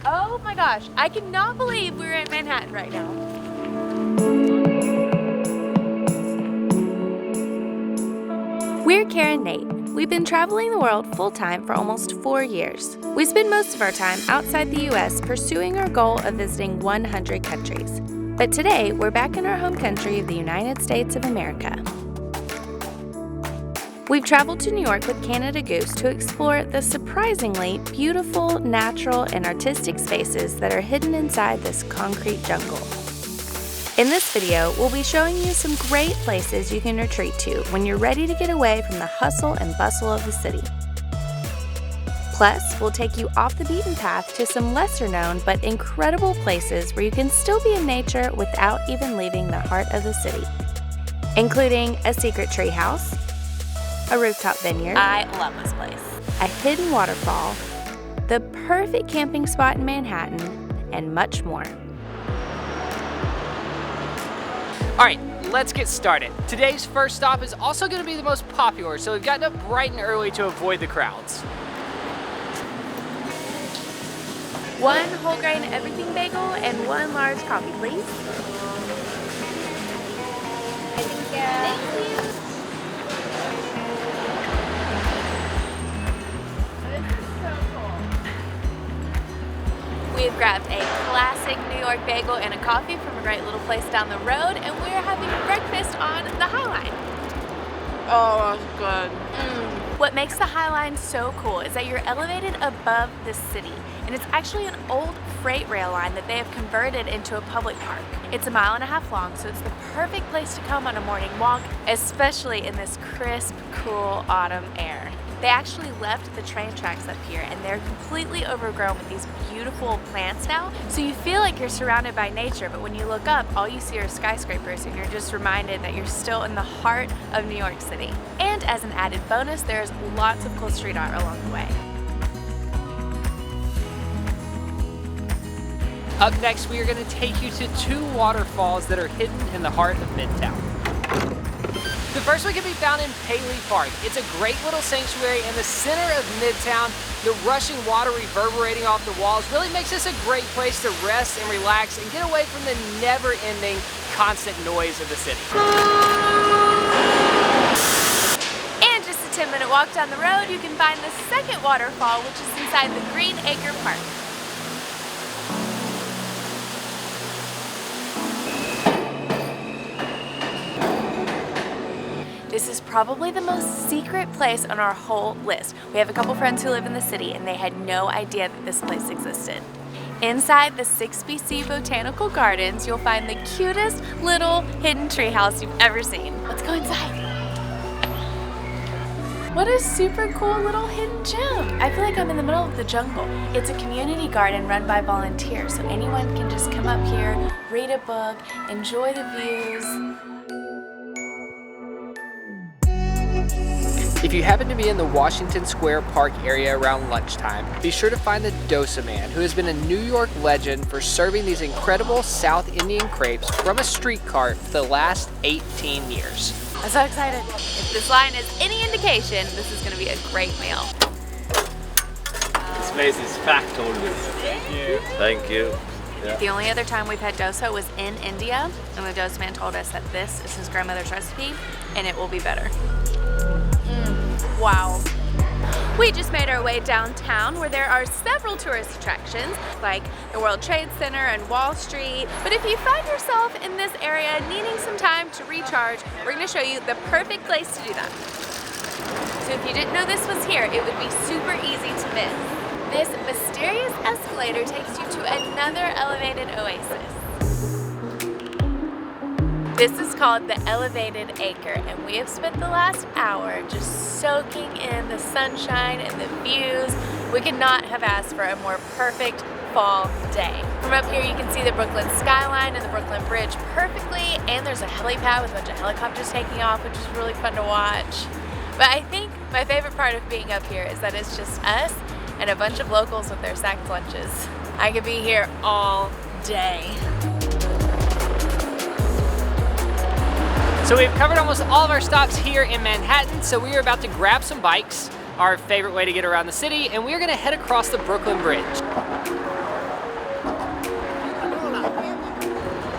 Oh my gosh, I cannot believe we're in Manhattan right now. We're Karen and Nate. We've been traveling the world full-time for almost 4 years. We spend most of our time outside the U.S. pursuing our goal of visiting 100 countries. But today, we're back in our home country of the United States of America. We've traveled to New York with Canada Goose to explore the surprisingly beautiful, natural, and artistic spaces that are hidden inside this concrete jungle. In this video, we'll be showing you some great places you can retreat to when you're ready to get away from the hustle and bustle of the city. Plus, we'll take you off the beaten path to some lesser-known but incredible places where you can still be in nature without even leaving the heart of the city, including a secret treehouse, a rooftop vineyard, I love this place, a hidden waterfall, the perfect camping spot in Manhattan, and much more. All right, let's get started. Today's first stop is also going to be the most popular, so we've gotten up bright and early to avoid the crowds. One whole grain everything bagel and one large coffee, please. Thank you. We've grabbed a classic New York bagel and a coffee from a great little place down the road, and we're having breakfast on the High Line. Oh, that's good. What makes the High Line so cool is that you're elevated above the city, and it's actually an old freight rail line that they have converted into a public park. It's 1.5 miles long, so it's the perfect place to come on a morning walk, especially in this crisp, cool autumn air. They actually left the train tracks up here, and they're completely overgrown with these beautiful plants now, so you feel like you're surrounded by nature, but when you look up, all you see are skyscrapers, and you're just reminded that you're still in the heart of New York City. And as an added bonus, there's lots of cool street art along the way. Up next, we are going to take you to 2 waterfalls that are hidden in the heart of Midtown. The first one can be found in Paley Park. It's a great little sanctuary in the center of Midtown. The rushing water reverberating off the walls really makes this a great place to rest and relax and get away from the never-ending, constant noise of the city. And just a 10-minute walk down the road, you can find the second waterfall, which is inside the green Acre Park. This is probably the most secret place on our whole list. We have a couple friends who live in the city, and they had no idea that this place existed. Inside the 6BC Botanical Gardens, you'll find the cutest little hidden treehouse you've ever seen. Let's go inside. What a super cool little hidden gem. I feel like I'm in the middle of the jungle. It's a community garden run by volunteers, so anyone can just come up here, read a book, enjoy the views. If you happen to be in the Washington Square Park area around lunchtime, be sure to find the Dosa Man, who has been a New York legend for serving these incredible South Indian crepes from a street cart for the last 18 years. I'm so excited. If this line is any indication, this is gonna be a great meal. This place is packed always. Thank you. Thank you. Yeah. The only other time we've had dosa was in India, and the dosa man told us that this is his grandmother's recipe, and it will be better. Wow. We just made our way downtown, where there are several tourist attractions like the World Trade Center and Wall Street. But if you find yourself in this area needing some time to recharge, we're going to show you the perfect place to do that. So if you didn't know this was here, it would be super easy to miss. This mysterious escalator takes you to another elevated oasis. This is called the Elevated Acre, and we have spent the last hour just soaking in the sunshine and the views. We could not have asked for a more perfect fall day. From up here you can see the Brooklyn skyline and the Brooklyn Bridge perfectly, and there's a helipad with a bunch of helicopters taking off, which is really fun to watch. But I think my favorite part of being up here is that it's just us and a bunch of locals with their sacked lunches. I could be here all day. So we've covered almost all of our stops here in Manhattan, so we are about to grab some bikes, our favorite way to get around the city, and we're gonna head across the Brooklyn Bridge.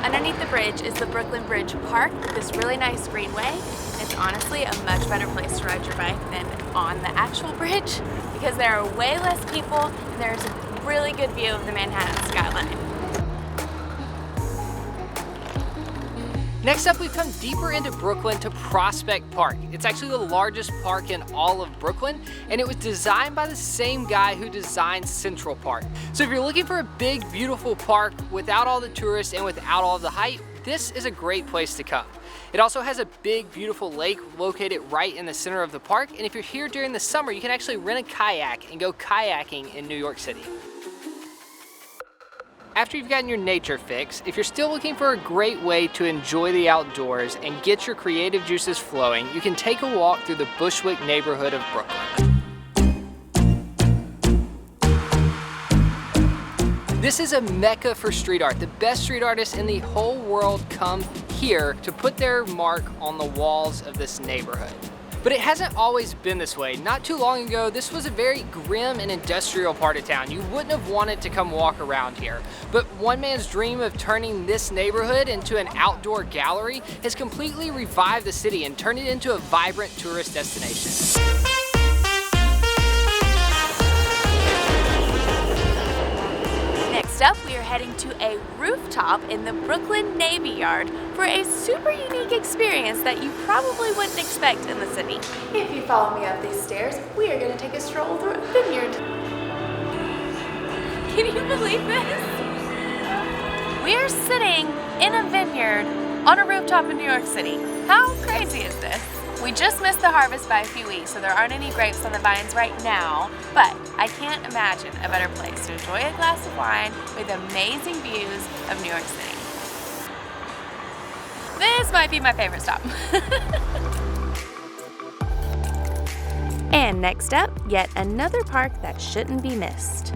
Underneath the bridge is the Brooklyn Bridge Park, this really nice greenway. It's honestly a much better place to ride your bike than on the actual bridge because there are way less people and there's a really good view of the Manhattan skyline. Next up, we've come deeper into Brooklyn to Prospect Park. It's actually the largest park in all of Brooklyn, and it was designed by the same guy who designed Central Park. So if you're looking for a big, beautiful park without all the tourists and without all the hype, this is a great place to come. It also has a big, beautiful lake located right in the center of the park, and if you're here during the summer, you can actually rent a kayak and go kayaking in New York City. After you've gotten your nature fix, if you're still looking for a great way to enjoy the outdoors and get your creative juices flowing, you can take a walk through the Bushwick neighborhood of Brooklyn. This is a mecca for street art. The best street artists in the whole world come here to put their mark on the walls of this neighborhood. But it hasn't always been this way. Not too long ago, this was a very grim and industrial part of town. You wouldn't have wanted to come walk around here. But one man's dream of turning this neighborhood into an outdoor gallery has completely revived the city and turned it into a vibrant tourist destination. Next up, we are heading to a rooftop in the Brooklyn Navy Yard for a super unique experience that you probably wouldn't expect in the city. If you follow me up these stairs, we are going to take a stroll through a vineyard. Can you believe this? We are sitting in a vineyard on a rooftop in New York City. How crazy is this? We just missed the harvest by a few weeks, so there aren't any grapes on the vines right now, but I can't imagine a better place to enjoy a glass of wine with amazing views of New York City. This might be my favorite stop. And next up, yet another park that shouldn't be missed.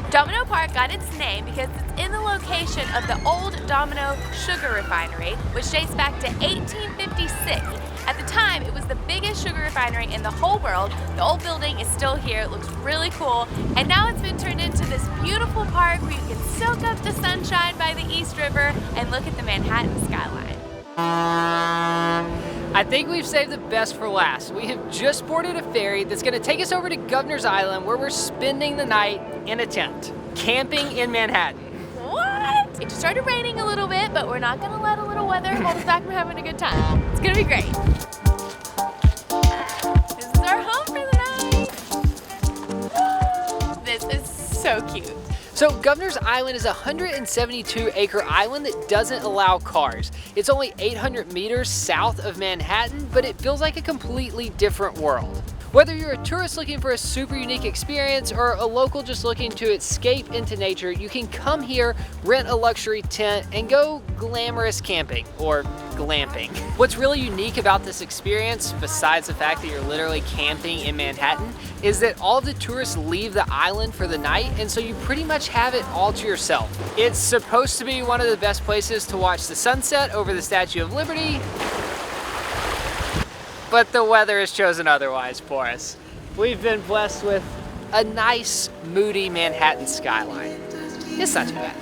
Domino Park got its name because it's in the location of the old Domino sugar refinery, which dates back to 1856. At the time, it was the biggest sugar refinery in the whole world. The old building is still here, it looks really cool, and now it's been turned into this beautiful park where you can soak up the sunshine by the East River and look at the Manhattan skyline. I think we've saved the best for last. We have just boarded a ferry that's gonna take us over to Governor's Island where we're spending the night in a tent, camping in Manhattan. What? It just started raining a little bit, but we're not gonna let a little weather hold us back from having a good time. It's gonna be great. This is our home for the night. This is so cute. So Governor's Island is a 172-acre island that doesn't allow cars. It's only 800 meters south of Manhattan, but it feels like a completely different world. Whether you're a tourist looking for a super unique experience or a local just looking to escape into nature, you can come here, rent a luxury tent, and go glamorous camping, or glamping. What's really unique about this experience, besides the fact that you're literally camping in Manhattan, is that all of the tourists leave the island for the night, and so you pretty much have it all to yourself. It's supposed to be one of the best places to watch the sunset over the Statue of Liberty, but the weather has chosen otherwise for us. We've been blessed with a nice, moody Manhattan skyline. It's not too bad.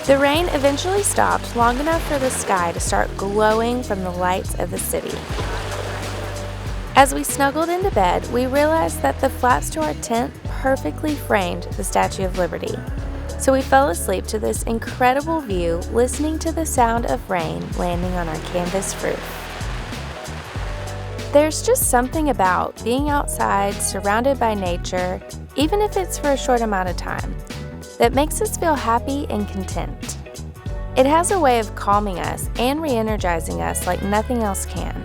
The rain eventually stopped long enough for the sky to start glowing from the lights of the city. As we snuggled into bed, we realized that the flaps to our tent perfectly framed the Statue of Liberty. So we fell asleep to this incredible view, listening to the sound of rain landing on our canvas roof. There's just something about being outside, surrounded by nature, even if it's for a short amount of time, that makes us feel happy and content. It has a way of calming us and re-energizing us like nothing else can.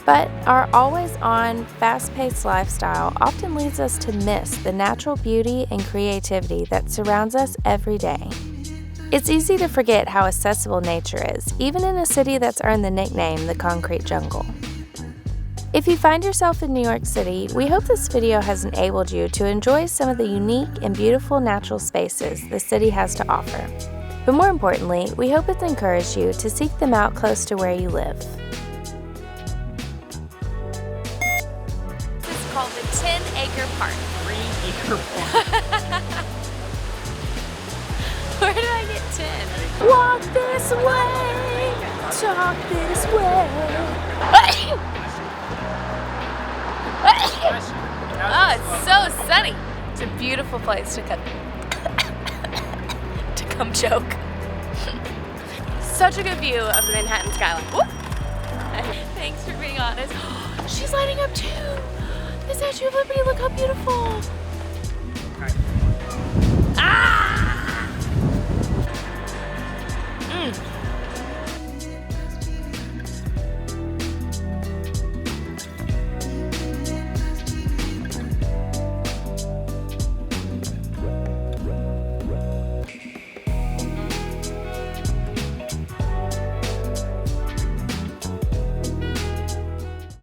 But our always-on, fast-paced lifestyle often leads us to miss the natural beauty and creativity that surrounds us every day. It's easy to forget how accessible nature is, even in a city that's earned the nickname the Concrete Jungle. If you find yourself in New York City, we hope this video has enabled you to enjoy some of the unique and beautiful natural spaces the city has to offer. But more importantly, we hope it's encouraged you to seek them out close to where you live. This is called the 10-acre park. 3-acre park. Where did I get 10? Walk this way, talk this way. Oh, it's so sunny. It's a beautiful place to come choke. Such a good view of the Manhattan skyline. Woo! Thanks for being honest. She's lighting up too. The Statue of Liberty, look how beautiful. Ah!